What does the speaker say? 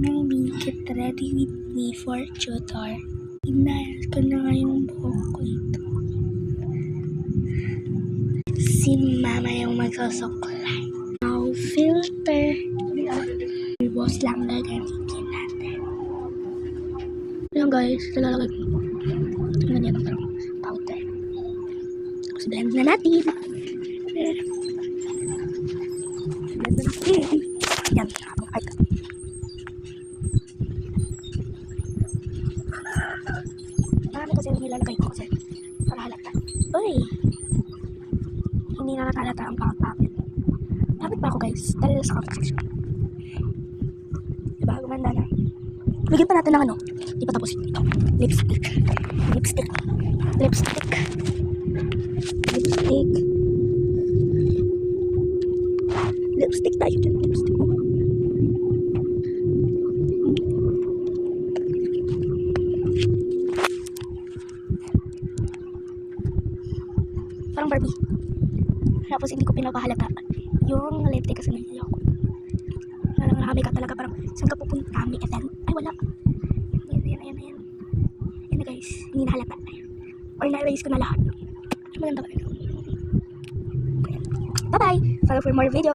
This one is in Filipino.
Maybe get ready with me for tutor. Inayos ko na nga yung buhok ko ito. Si mama yung magsusuklay. Now filter. Ribos lang gagamitin natin. Ayan guys, nalalagay ko. Ganyan ang parang powder. Tapos blend na natin. Blend na natin. Yan, ay. Marami kasi yung nilalagay ko kasi para halata. Uy! Hindi na natalata ang pangit-pangit. Pangit pa ako guys, dahil sa comment section. Diba, gumanda na. Bigyan pa natin ng ano, di pa tapos ito. Lipstick. Lipstick. Lipstick. Lipstick. Lipstick tayo dyan. Lipstick mo. Parang Barbie. Tapos hindi ko pinapahalata yung lipstick kasi naiiyak ko. Parang nakakami ka talaga, parang saan ka pupunta? May event? Ay wala. Ayan. Yan na guys, hindi nahalata. Or na-erase ko na lahat. Maganda ba ito? Bye bye! Follow for more video.